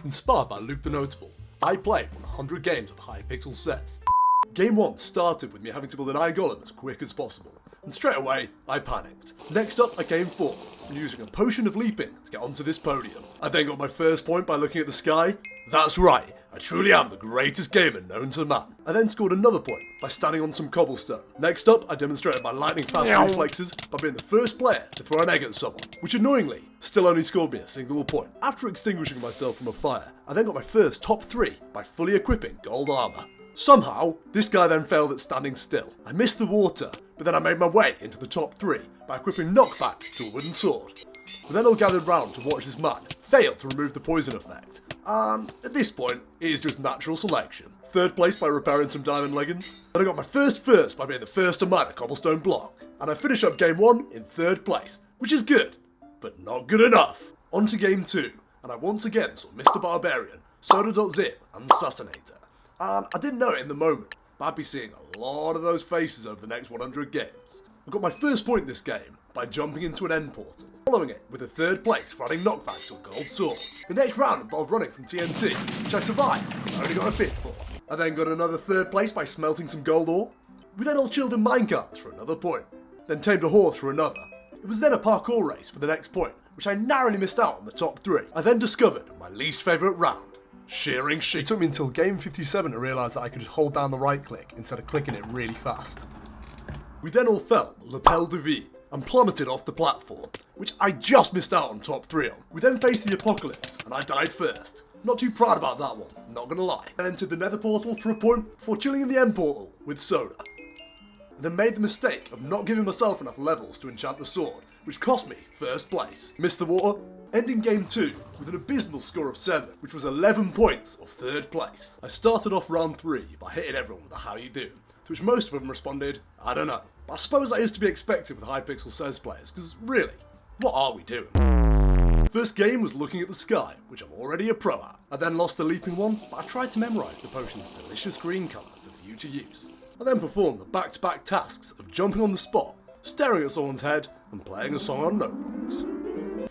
Inspired by Luke the Notable, I played 100 games of Hypixel Says. Game 1 started with me having to build an iron golem as quick as possible, and straight away I panicked. Next up I came fourth, and using a potion of leaping to get onto this podium. I then got my first point by looking at the sky. That's right, I truly am the greatest gamer known to man. I then scored another point by standing on some cobblestone. Next up I demonstrated my lightning fast reflexes by being the first player to throw an egg at someone, which annoyingly still only scored me a single point. After extinguishing myself from a fire, I then got my first top 3 by fully equipping gold armour. Somehow, this guy then failed at standing still. I missed the water, but then I made my way into the top 3 by equipping knockback to a wooden sword. We then all gathered round to watch this man fail to remove the poison effect. At this point, it is just natural selection. Third place by repairing some diamond leggings. Then I got my first by being the first to mine a cobblestone block. And I finish up game 1 in 3rd place, which is good, but not good enough. On to game 2, and I once again saw Mr. Barbarian, Soda.zip and Assassinator. And I didn't know it in the moment, but I'd be seeing a lot of those faces over the next 100 games. I got my first point this game by jumping into an end portal, following it with a 3rd place for adding knockback to a gold sword. The next round involved running from TNT, which I survived, but only got a 5th for. I then got another 3rd place by smelting some gold ore. We then all chilled in minecarts for another point, then tamed a horse for another. It was then a parkour race for the next point, which I narrowly missed out on the top 3. I then discovered my least favourite round. Shearing sheep. It took me until game 57 to realise that I could just hold down the right click instead of clicking it really fast. We then all fell lapel de vide and plummeted off the platform, which I just missed out on top 3 on. We then faced the apocalypse and I died first. Not too proud about that one, not gonna lie. I entered the nether portal for a point before chilling in the end portal with Soda. And then made the mistake of not giving myself enough levels to enchant the sword, which cost me 1st place. Missed the water, ending game 2 with an abysmal score of 7, which was 11 points of 3rd place. I started off round 3 by hitting everyone with a how you do, to which most of them responded, I don't know. But I suppose that is to be expected with Hypixel Says players, because really, what are we doing? First game was looking at the sky, which I'm already a pro at. I then lost the leaping one, but I tried to memorise the potion's delicious green colour for future use. I then performed the back-to-back tasks of jumping on the spot, staring at someone's head, and playing a song on notebooks.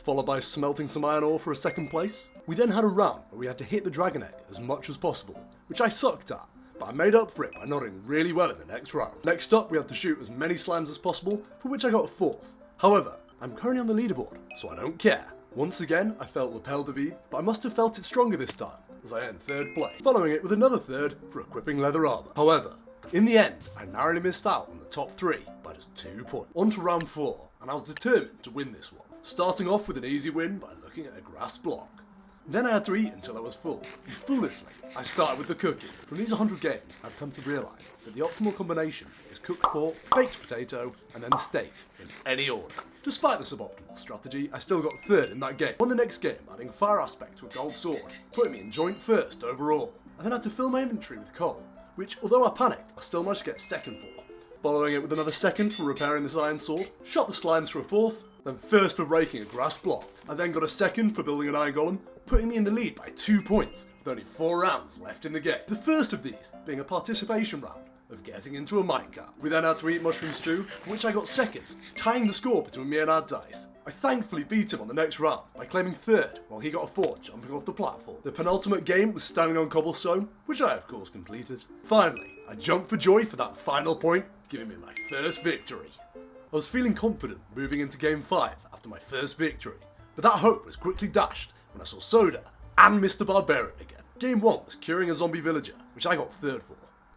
Followed by smelting some iron ore for a 2nd place. We then had a round where we had to hit the dragon egg as much as possible, which I sucked at, but I made up for it by nodding really well in the next round. Next up, we had to shoot as many slimes as possible, for which I got 4th. However, I'm currently on the leaderboard, so I don't care. Once again, I felt lapel de vide, but I must have felt it stronger this time, as I earned 3rd place, following it with another 3rd for equipping leather armour. However, in the end, I narrowly missed out on the top 3 by just 2 points. On to round 4, and I was determined to win this one, starting off with an easy win by looking at a grass block. Then I had to eat until I was full, and foolishly, I started with the cooking. From these 100 games, I've come to realise that the optimal combination is cooked pork, baked potato, and then steak, in any order. Despite the suboptimal strategy, I still got 3rd in that game. Won the next game, adding fire aspect to a gold sword, putting me in joint 1st overall. I then had to fill my inventory with coal, which, although I panicked, I still managed to get 2nd for. Following it with another 2nd for repairing this iron sword, shot the slimes for a 4th, then 1st for breaking a grass block. I then got a 2nd for building an iron golem, putting me in the lead by 2 points, with only 4 rounds left in the game. The first of these being a participation round of getting into a minecart. We then had to eat mushroom stew, for which I got 2nd, tying the score between me and Addice. I thankfully beat him on the next round by claiming 3rd, while he got a 4th jumping off the platform. The penultimate game was standing on cobblestone, which I of course completed. Finally, I jumped for joy for that final point, giving me my 1st victory. I was feeling confident moving into game 5 after my 1st victory, but that hope was quickly dashed when I saw Soda and Mr. Barbarian again. Game 1 was curing a zombie villager, which I got 3rd for.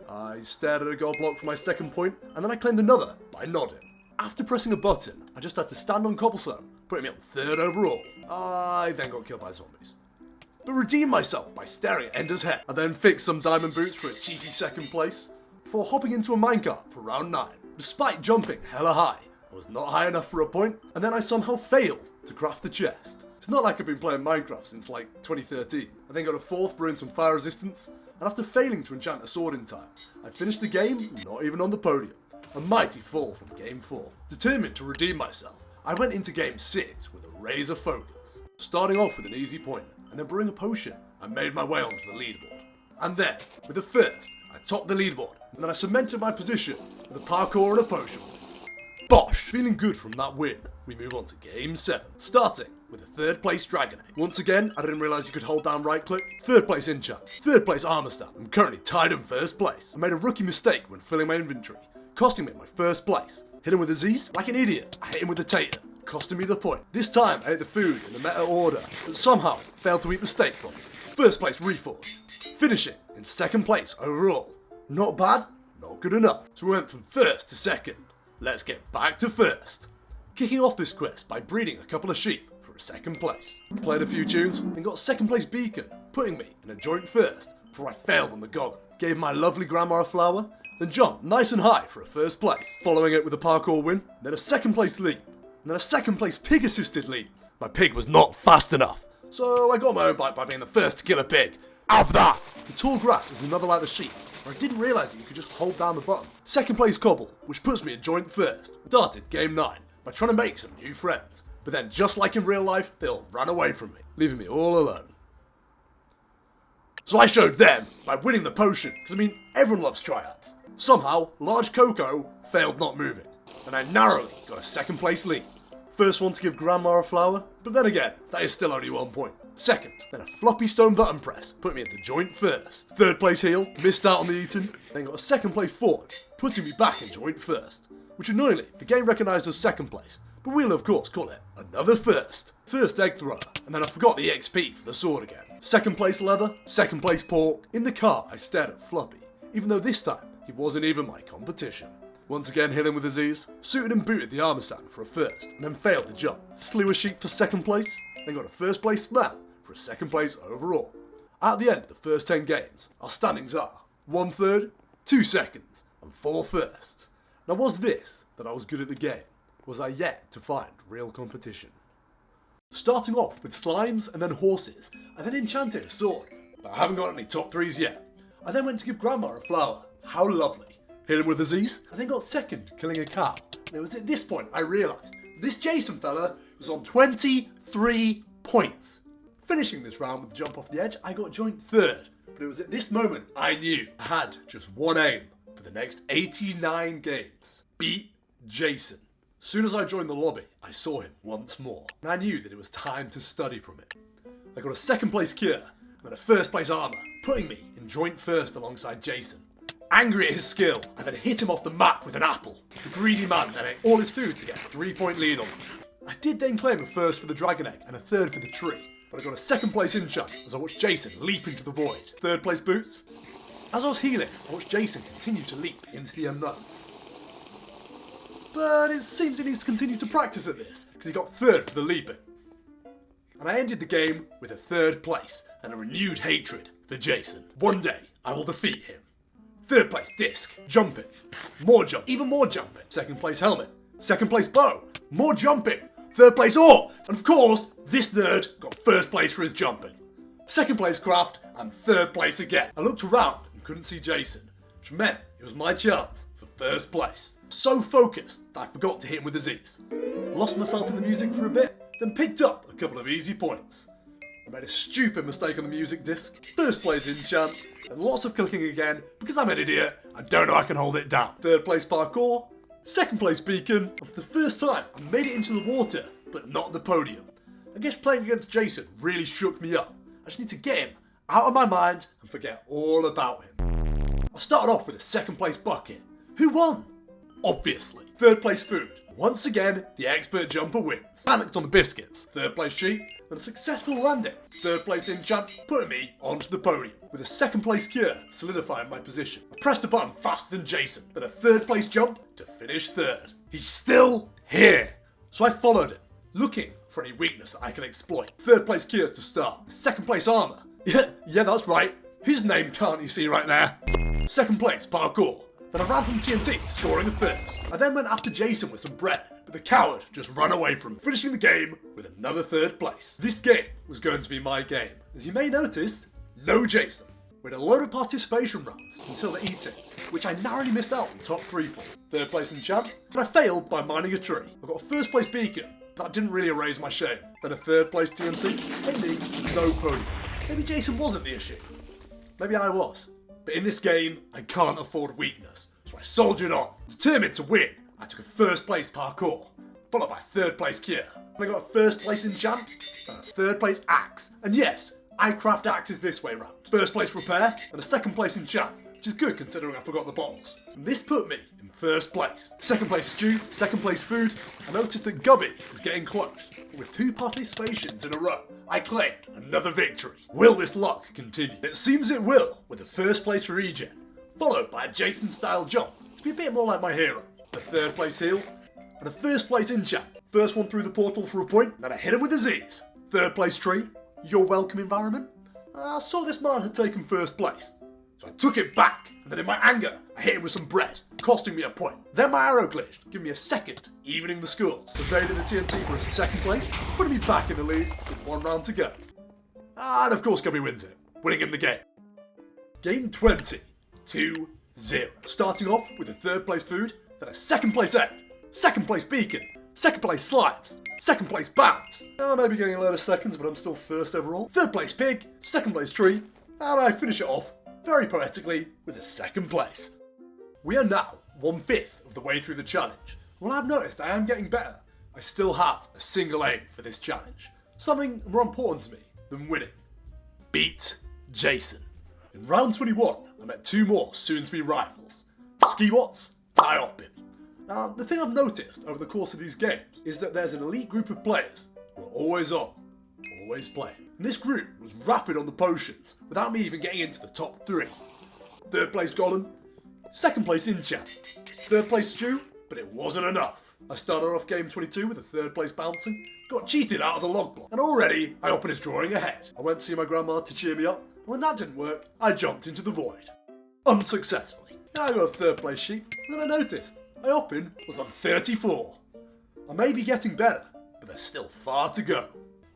I stared at a gold block for my 2nd point, and then I claimed another by nodding. After pressing a button, I just had to stand on cobblestone, putting me on 3rd overall. I then got killed by zombies, but redeemed myself by staring at Ender's head. I then fixed some diamond boots for a cheeky 2nd place, before hopping into a minecart for round 9. Despite jumping hella high, I was not high enough for a point, and then I somehow failed to craft the chest. It's not like I've been playing Minecraft since like 2013. I then got a 4th brewing some fire resistance, and after failing to enchant a sword in time, I finished the game not even on the podium. A mighty fall from game 4. Determined to redeem myself, I went into game 6 with a razor focus, starting off with an easy point, and then brewing a potion, I made my way onto the leaderboard. And then, with the 1st, I topped the leaderboard, and then I cemented my position with a parkour and a potion. Bosh! Feeling good from that win, we move on to game 7, starting with a third place dragon egg. Once again, I didn't realise you could hold down right click. Third place enchant, third place armor stat. I'm currently tied in first place. I made a rookie mistake when filling my inventory, costing me my first place. Hit him with Aziz? Like an idiot, I hit him with a tater, costing me the point. This time I ate the food in the meta order, but somehow failed to eat the steak properly. First place reforge, finishing in second place overall. Not bad, not good enough. So we went from first to second. Let's get back to first. Kicking off this quest by breeding a couple of sheep for a second place. Played a few tunes and got second place beacon, putting me in a joint first before I failed on the golem. Gave my lovely grandma a flower, then jumped nice and high for a first place, following it with a parkour win, then a second place leap, and then a second place pig assisted leap. My pig was not fast enough, so I got my own bike by being the first to kill a pig. Have that! The tall grass is another like the sheep, where I didn't realise that you could just hold down the button. Second place cobble, which puts me in joint first. Started game 9 by trying to make some new friends, but then just like in real life, they all ran away from me, leaving me all alone. So I showed them by winning the potion, because I mean, everyone loves triads. Somehow, large Coco failed not moving, and I narrowly got a second place lead. First one to give grandma a flower, but then again, that is still only 1 point. Second, then a floppy stone button press put me into joint first. Third place heal, missed out on the eating, then got a second place forward, putting me back in joint first. Which annoyingly, the game recognised as second place, but we'll of course call it another first. First egg thrower, and then I forgot the XP for the sword again. Second place leather, second place pork. In the car, I stared at Floppy, even though this time, he wasn't even my competition. Once again hit him with Aziz, suited and booted the armor stand for a first, and then failed the jump. Slew a sheep for second place, then got a first place smell for a second place overall. At the end of the first 10 games, our standings are 1 third, 2 seconds, and 4 firsts. Now was this that I was good at the game? Was I yet to find real competition? Starting off with slimes and then horses, I then enchanted a sword, but I haven't got any top 3s yet. I then went to give grandma a flower. How lovely. Hit him with Aziz, I then got second, killing a cow. And it was at this point I realised this Jason fella was on 23 points. Finishing this round with the jump off the edge, I got joint third. But it was at this moment I knew I had just one aim for the next 89 games. Beat Jason. As soon as I joined the lobby, I saw him once more, and I knew that it was time to study from it. I got a second place cure, and then a first place armor, putting me in joint first alongside Jason. Angry at his skill, I then hit him off the map with an apple. The greedy man then ate all his food to get a 3-point lead on me. I did then claim a first for the dragon egg and a third for the tree, but I got a second place enchant as I watched Jason leap into the void. Third place boots. As I was healing, I watched Jason continue to leap into the unknown. But it seems he needs to continue to practice at this, because he got third for the leaping. And I ended the game with a third place and a renewed hatred for Jason. One day, I will defeat him. Third place disc, jumping, more jump, even more jumping. Second place helmet, second place bow, more jumping. Third place ore, and of course, this nerd got first place for his jumping. Second place craft, and third place again. I looked around and couldn't see Jason, which meant it was my chance for first place. So focused that I forgot to hit him with Aziz. Lost myself in the music for a bit, then picked up a couple of easy points. I made a stupid mistake on the music disc, first place enchant, and lots of clicking again because I'm an idiot, I don't know I can hold it down. Third place parkour, second place beacon, and for the first time I made it into the water, but not the podium. I guess playing against Jason really shook me up. I just need to get him out of my mind and forget all about him. I started off with a second place bucket. Who won? Obviously. Third place food. Once again, the expert jumper wins. Panicked on the biscuits. Third place sheep, and a successful landing. Third place enchant, putting me onto the podium. With a second place cure, solidifying my position. I pressed a button faster than Jason, then a third place jump to finish third. He's still here. So I followed him, looking for any weakness that I can exploit. Third place cure to start. Second place armor. Yeah, that's right. His name can't you see right there? Second place parkour. Then I ran from TNT, scoring a first. I then went after Jason with some bread, but the coward just ran away from me, finishing the game with another third place. This game was going to be my game. As you may notice, no Jason. We had a load of participation rounds until the eating, which I narrowly missed out on top 3 for. Third place enchant, but I failed by mining a tree. I got a first place beacon, but that didn't really erase my shame. Then a third place TNT, ending no podium. Maybe Jason wasn't the issue. Maybe I was. But in this game, I can't afford weakness, so I soldiered on. Determined to win, I took a first place parkour. followed by third place Kier. But I got a first place enchant, and a third place axe. And yes, I craft axes this way round. First place repair, and a second place enchant, which is good considering I forgot the bottles. And this put me in first place. Second place stew, second place food. I noticed that Gubby is getting close. With 2 participations in a row, I claimed another victory. Will this luck continue? It seems it will, with a first place regen, followed by a Jason style jump to be a bit more like my hero. A third place heal, and a first place enchant. First one through the portal for a point, then I hit him with a Z's. Third place tree, your welcome environment. I saw this man had taken first place, so I took it back, and then in my anger, I hit him with some bread, costing me a point. Then my arrow glitched, giving me a second, evening the scores. Evaded the TNT for a second place, putting me back in the lead with 1 round to go. And of course Gubby wins it, winning him the game. Game 20, 2-0. Starting off with a third place food, then a second place egg, second place beacon, second place slimes, second place bounce. I may be getting a load of seconds, but I'm still first overall. Third place pig, second place tree, and I finish it off very poetically with a second place. We are now 1/5 of the way through the challenge. Well, I've noticed I am getting better. I still have a single aim for this challenge. Something more important to me than winning. Beat Jason. In round 21, I met 2 more soon-to-be rivals. Skiwatts and Iopin. Now, the thing I've noticed over the course of these games is that there's an elite group of players who are always on, always playing. And this group was rapid on the potions without me even getting into the top 3. Third place Golem, second place Enchant, third place Stew, but it wasn't enough. I started off game 22 with a third place bouncing, got cheated out of the log block, and already Iopin is drawing ahead. I went to see my grandma to cheer me up, and when that didn't work, I jumped into the void. Unsuccessfully. I got a third place sheep, and then I noticed Iopin was on 34. I may be getting better, but there's still far to go.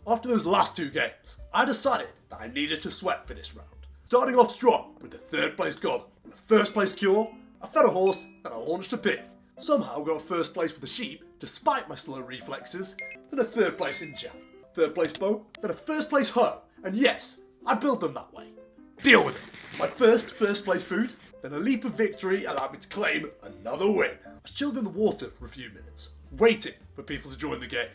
After those last 2 games, I decided that I needed to sweat for this round. Starting off strong with the third place Golem, and the first place Cure, I fed a horse and I launched a pig. Somehow got first place with the sheep, despite my slow reflexes, then a third place Enchant, third place Bow, then a first place Hoe, and yes, I build them that way. Deal with it. My first place food, then a leap of victory allowed me to claim another win. I chilled in the water for a few minutes, waiting for people to join the game.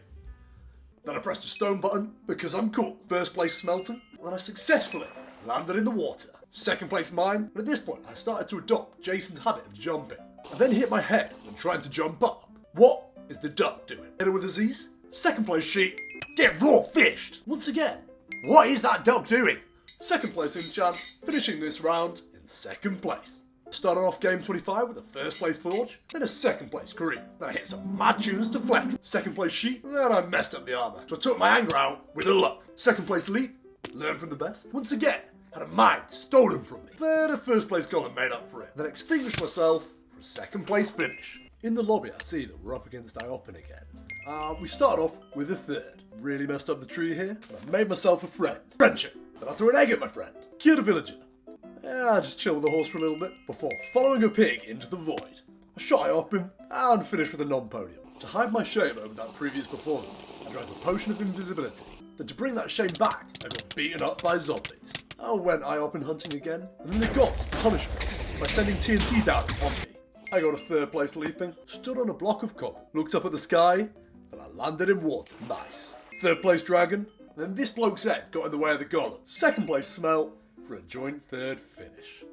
Then I pressed the stone button because I'm cool. First place Smelting, and I successfully landed in the water. Second place Mine, and at this point I started to adopt Jason's habit of jumping. I then hit my head when trying to jump up. What is the duck doing? Hit it with a Z's. Second place Sheep, get raw fished. Once again, what is that duck doing? Second place Enchant, finishing this round in second place. Started off game 25 with a first place Forge, then a second place Kareem. Then I hit some mad tunes to flex. Second place Sheep, and then I messed up the armour. So I took my anger out with a love. Second place Leap, learned from the best. Once again, had a mine stolen from me. Then a first place Golem made up for it. Then extinguished myself for a second place finish. In the lobby I see that we're up against Iopin again. We start off with a third. Really messed up the tree here, and I made myself a friend. Friendship. Then I threw an egg at my friend. Cured a villager. I just chilled with the horse for a little bit before following a pig into the void. I shot Iopin and finished with a non-podium. To hide my shame over that previous performance, I drank a potion of invisibility. Then to bring that shame back, I got beaten up by zombies. I went Iopin hunting again, and then the gods punished me by sending TNT down upon me. I got a third place leaping, stood on a block of cobble, looked up at the sky, and I landed in water. Nice. Third place dragon, and then this bloke's head got in the way of the golem. Second place smelt, for a joint third finish.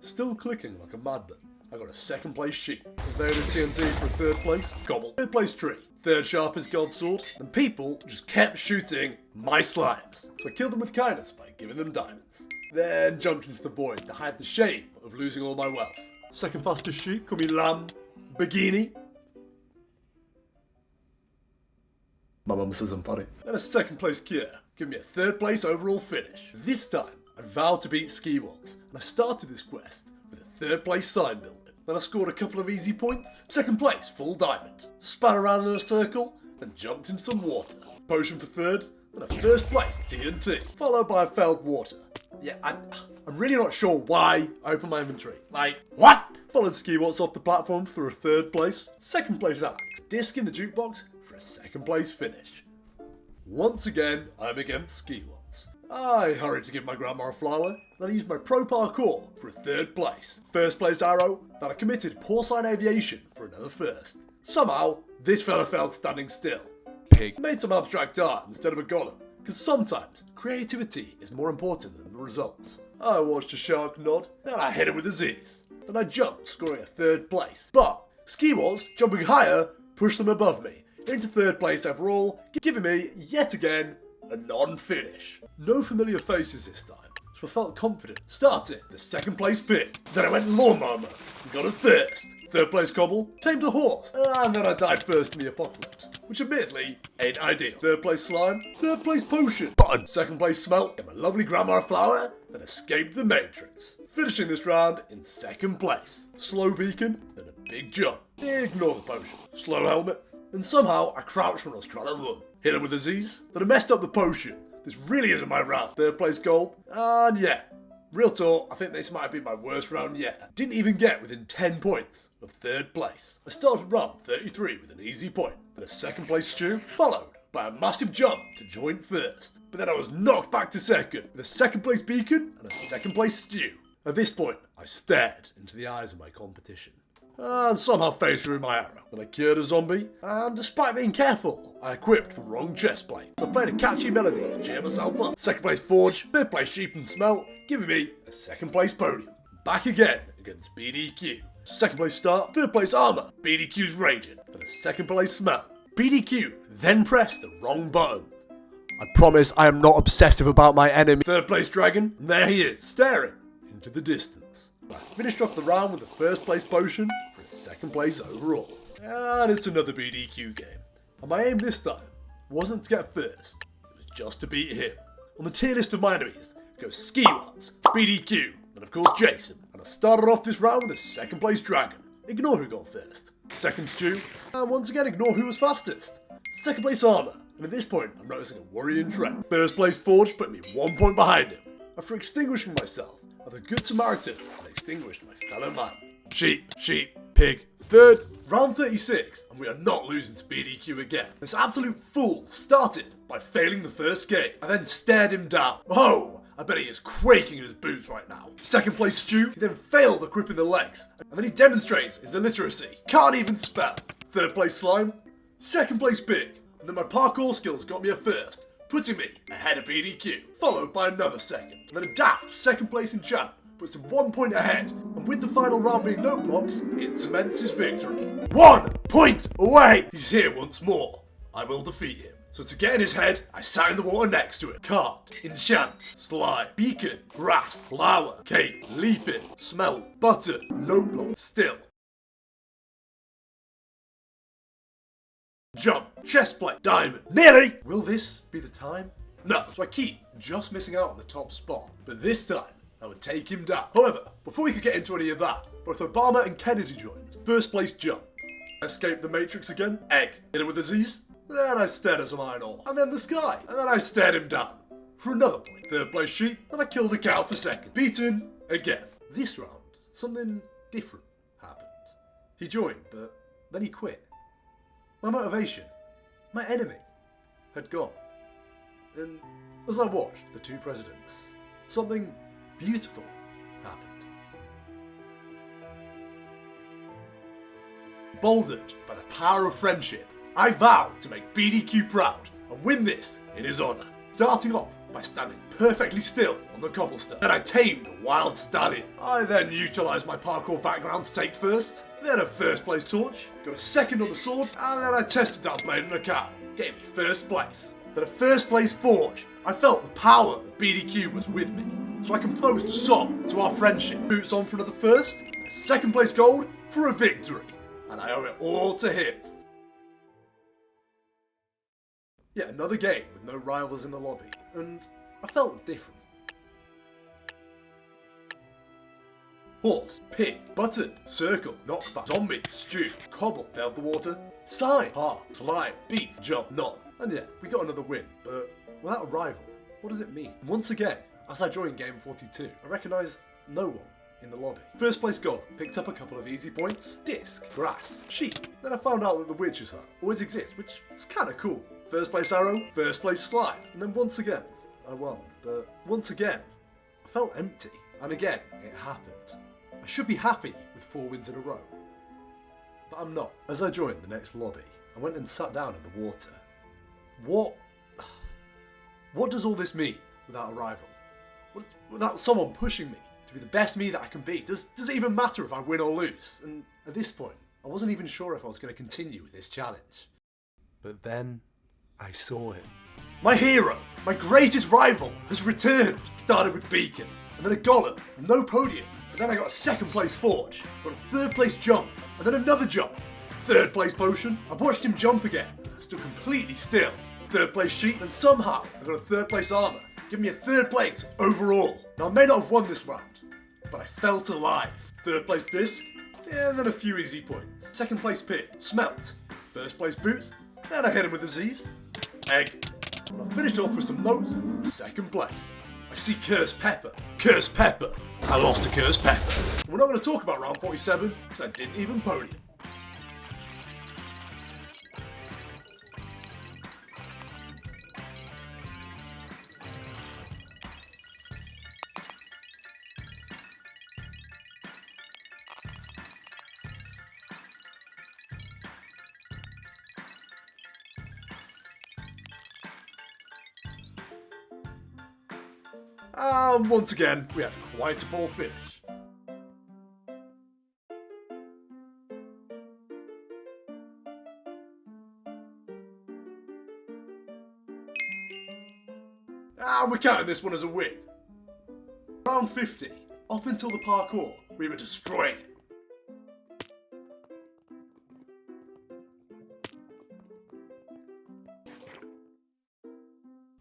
Still clicking like a madman, I got a second place sheep. Evaded TNT for a third place, gobble. Third place tree, third sharpest god sword, and people just kept shooting my slimes. So I killed them with kindness by giving them diamonds. Then jumped into the void to hide the shame of losing all my wealth. Second fastest sheep, call me lamb, bikini. My mum says I'm funny. Then a second place cure, give me a third place overall finish. This time, I vowed to beat Ski Walls, and I started this quest with a third place sign building. Then I scored a couple of easy points. Second place, full diamond. Span around in a circle, and jumped in some water. Potion for third, then a first place TNT, followed by a failed water. Yeah, I'm really not sure why I opened my inventory. Like, what? Followed Ski Walls off the platform for a third place. Second place axe. Disc in the jukebox for a second place finish. Once again, I'm against Ski Walls. I hurried to give my grandma a flower, then I used my pro parkour for a third place. First place arrow, then I committed porcine aviation for another first. Somehow, this fella felt standing still. Pig. Made some abstract art instead of a golem, because sometimes creativity is more important than the results. I watched a shark nod, then I hit it with a Z's. Then I jumped, scoring a 3rd place. But Ski Wars, jumping higher, pushed them above me, into 3rd place overall, giving me, yet again, a non-finish. No familiar faces this time, so I felt confident. Started the 2nd place pick, then I went lawnmower mode, and got it first. 3rd place cobble, tamed a horse, and then I died first in the apocalypse, which admittedly ain't ideal. 3rd place slime, 3rd place potion, button, 2nd place smelt, and my lovely grandma flower, then escaped the matrix. Finishing this round in 2nd place. Slow beacon, then a big jump. Ignore the potion. Slow helmet, and somehow I crouched when I was trying to run. Hit him with a Z's, then I messed up the potion. This really isn't my round. 3rd place gold, and yeah. Real talk, I think this might have been my worst round yet. Didn't even get within 10 points of 3rd place. I started round 33 with an easy point, then a 2nd place stew, followed by a massive jump to join 1st. But then I was knocked back to 2nd with a 2nd place beacon and a 2nd place stew. At this point, I stared into the eyes of my competition and somehow phased through my arrow. Then I cured a zombie, and despite being careful, I equipped the wrong chest plate. So I played a catchy melody to cheer myself up. 2nd place forge, 3rd place sheep and smelt, giving me a 2nd place podium. Back again against BDQ. 2nd place start, 3rd place armor, BDQ's raging, and a 2nd place smelt. BDQ then pressed the wrong button. I promise I am not obsessive about my enemy. 3rd place dragon, and there he is, staring into the distance. I finished off the round with the 1st place potion for a 2nd place overall. And it's another BDQ game. And my aim this time wasn't to get 1st, it was just to beat him. On the tier list of my enemies goes Ski Wars, BDQ, and of course Jason. And I started off this round with a 2nd place dragon. Ignore who got 1st. 2nd stew, and once again ignore who was fastest. 2nd place armor, and at this point I'm noticing a worrying trend. 1st place forge put me 1 point behind him. After extinguishing myself, the Good Samaritan and extinguished my fellow man. Sheep, pig. 3rd, round 36, and we are not losing to BDQ again. This absolute fool started by failing the 1st game. I then stared him down. Oh, I bet he is quaking in his boots right now. 2nd place stew, he then failed equipping the legs, and then he demonstrates his illiteracy. Can't even spell. 3rd place slime, 2nd place pig, and then my parkour skills got me a 1st. Putting me ahead of BDQ, followed by another 2nd. And then a daft 2nd place enchant puts him 1 point ahead. And with the final round being no blocks, it cements his victory. 1 point away! He's here once more. I will defeat him. So to get in his head, I sat in the water next to it. Cart, enchant, slime, beacon, grass, flower, cape, leaping, smell, butter, no block, still. Jump, chest plate, diamond, nearly! Will this be the time? No, so I keep just missing out on the top spot. But this time, I would take him down. However, before we could get into any of that, both Obama and Kennedy joined. 1st place jump. Escape the matrix again. Egg. Hit him with a Z's. Then I stared at some iron ore. And then the sky. And then I stared him down. For another point. 3rd place sheep. And I killed a cow for 2nd. Beaten again. This round, something different happened. He joined, but then he quit. My motivation, my enemy, had gone. And as I watched the 2 presidents, something beautiful happened. Boldened by the power of friendship, I vowed to make BDQ proud and win this in his honour. Starting off by standing perfectly still on the cobblestone. Then I tamed a wild stallion. I then utilised my parkour background to take 1st. Then a 1st place torch, got a 2nd on the sword, and then I tested that blade in a cow. Gave me 1st place. Then a 1st place forge. I felt the power of BDQ was with me, so I composed a song to our friendship. Boots on for another 1st, a 2nd place gold for a victory, and I owe it all to him. Yet another game with no rivals in the lobby, and I felt different. Horse, pig, button, circle, knockback, zombie, stew, cobble, failed the water, sign, heart, slime, beef, jump, nod. And yeah, we got another win, but without a rival, what does it mean? Once again, as I joined game 42, I recognised no one in the lobby. 1st place goal, picked up a couple of easy points, disc, grass, sheep. Then I found out that the witch's hut always exists, which is kind of cool. 1st place arrow, 1st place slime. And then once again, I won. But once again, I felt empty. And again, it happened. I should be happy with 4 wins in a row. But but I'm not. As I joined the next lobby, I went and sat down in the water. What does all this mean without a rival? Without someone pushing me to be the best me that I can be? Does it even matter if I win or lose? And at this point, I wasn't even sure if I was going to continue with this challenge. But then, I saw him. My hero, my greatest rival, has returned. Started with Beacon, and then a Golem, and no podium. And then I got a second place Forge, got a third place jump, and then another jump. Third place Potion, I watched him jump again, stood completely still. Third place Sheep, and somehow I got a third place Armor, giving me a third place overall. Now I may not have won this round, but I felt alive. Third place Disc, and then a few easy points. Second place Pit, Smelt. First place Boots, then I hit him with a Z's. Egg. And I finished off with some notes. Second place. I see Cursed Pepper. Cursed Pepper. I lost to Cursed Pepper. And we're not going to talk about round 47 because I didn't even podium. And once again, we had quite a poor finish. And we're counting this one as a win. Round 50, up until the parkour, we were destroying it.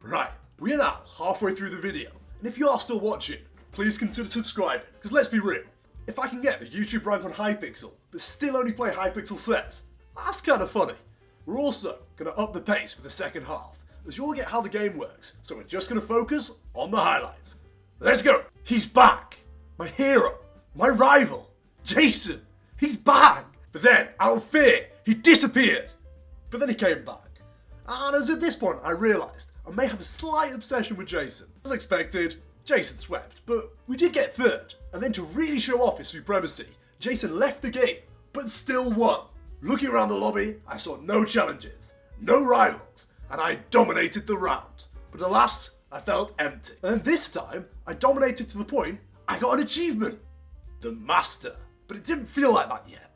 Right, we are now halfway through the video. And if you are still watching, please consider subscribing, because let's be real, if I can get the YouTube rank on Hypixel, but still only play Hypixel Says, that's kind of funny. We're also going to up the pace for the second half, as you'll get how the game works, so we're just going to focus on the highlights. Let's go! He's back! My hero, my rival, Jason, he's back! But then, out of fear, he disappeared! But then he came back. And it was at this point I realised I may have a slight obsession with Jason. As expected, Jason swept, but we did get third. And then to really show off his supremacy, Jason left the game, but still won. Looking around the lobby, I saw no challenges, no rivals, and I dominated the round. But alas, I felt empty. And then this time, I dominated to the point I got an achievement. The Master. But it didn't feel like that yet.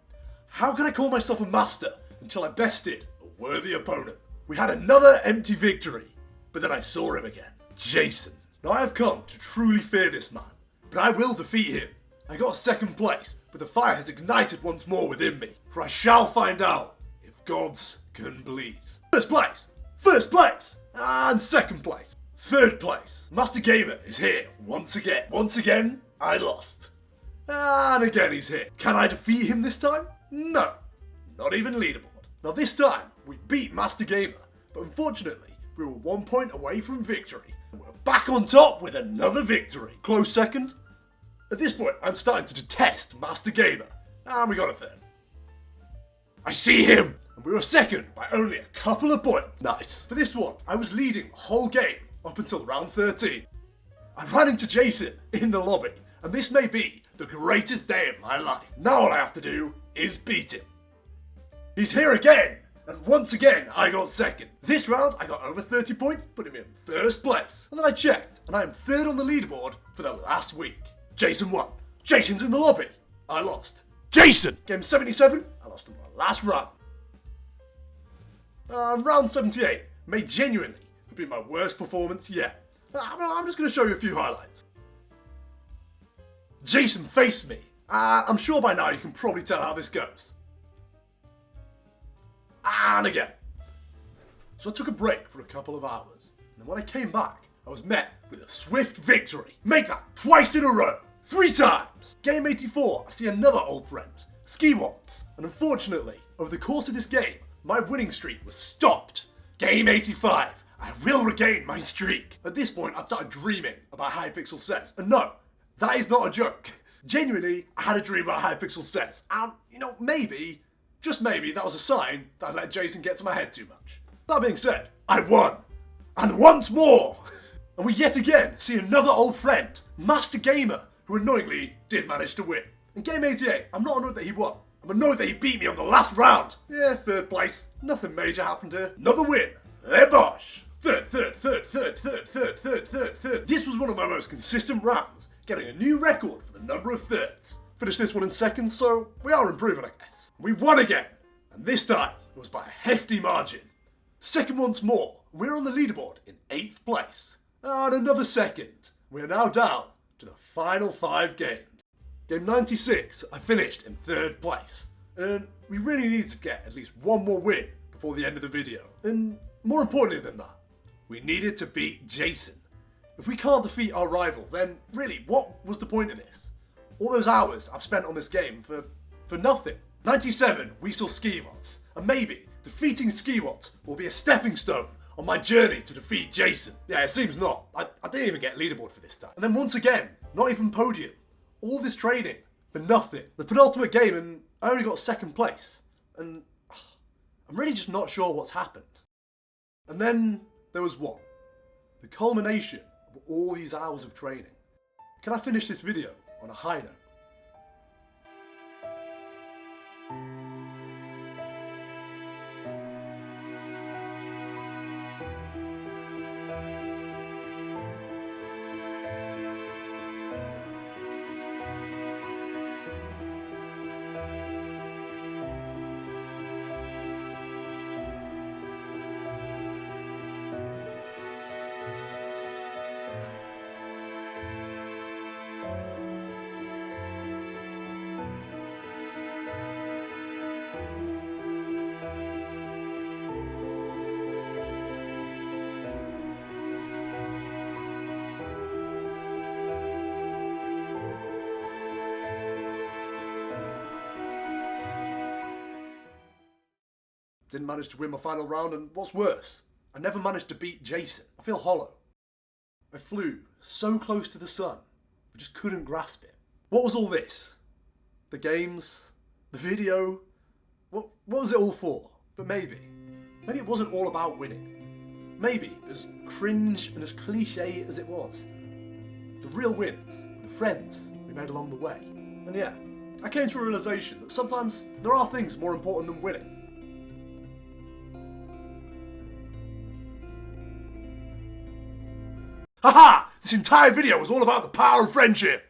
How can I call myself a Master until I bested a worthy opponent? We had another empty victory. But then I saw him again. Jason. Now I have come to truly fear this man, but I will defeat him. I got second place, but the fire has ignited once more within me, for I shall find out if gods can bleed. First place, and second place, third place. Master Gamer is here once again. Once again, I lost. And again he's here. Can I defeat him this time? No, not even leaderboard. Now this time, we beat Master Gamer, but unfortunately, we were 1 point away from victory. And we're back on top with another victory. Close second. At this point, I'm starting to detest Master Gamer. And we got a third. I see him! And we were second by only a couple of points. Nice. For this one, I was leading the whole game up until round 13. I ran into Jason in the lobby, and this may be the greatest day of my life. Now all I have to do is beat him. He's here again! And once again, I got second. This round, I got over 30 points, putting me in first place. And then I checked, and I am third on the leaderboard for the last week. Jason won. Jason's in the lobby. I lost. Jason! Game 77, I lost in my last round. Round 78 may genuinely have been my worst performance yet. I'm just going to show you a few highlights. Jason faced me. I'm sure by now you can probably tell how this goes. And again. So I took a break for a couple of hours, and then when I came back, I was met with a swift victory. Make that twice in a row, 3 times. Game 84, I see another old friend, Skiwaltz, and unfortunately, over the course of this game, my winning streak was stopped. Game 85, I will regain my streak. At this point, I started dreaming about Hypixel Says, and no, that is not a joke. Genuinely, I had a dream about Hypixel Says, and maybe, just maybe, that was a sign that I let Jason get to my head too much. That being said, I won! And once more! And we yet again see another old friend, Master Gamer, who annoyingly did manage to win. In Game 88, I'm not annoyed that he won. I'm annoyed that he beat me on the last round. Yeah, third place. Nothing major happened here. Another win. Hey bosh. Third. This was one of my most consistent rounds, getting a new record for the number of thirds. Finished this one in second, so we are improving, I guess. We won again, and this time it was by a hefty margin. Second once more, and we're on the leaderboard in 8th place. And another second. We are now down to the final 5 games. Game 96, I finished in 3rd place. And we really needed to get at least one more win before the end of the video. And more importantly than that, we needed to beat Jason. If we can't defeat our rival, then really, what was the point of this? All those hours I've spent on this game for nothing. 97, we saw Skiwots. And maybe defeating Skiwots will be a stepping stone on my journey to defeat Jason. Yeah, it seems not. I didn't even get leaderboard for this time. And then once again, not even podium. All this training for nothing. The penultimate game and I only got 2nd place. And I'm really just not sure what's happened. And then there was what? The culmination of all these hours of training. Can I finish this video on a high note? Didn't manage to win my final round, and what's worse, I never managed to beat Jason. I feel hollow. I flew so close to the sun, I just couldn't grasp it. What was all this? The games? The video? What was it all for? But maybe it wasn't all about winning. Maybe, as cringe and as cliche as it was, the real wins were the friends we made along the way. And yeah, I came to a realization that sometimes there are things more important than winning. Haha! This entire video was all about the power of friendship!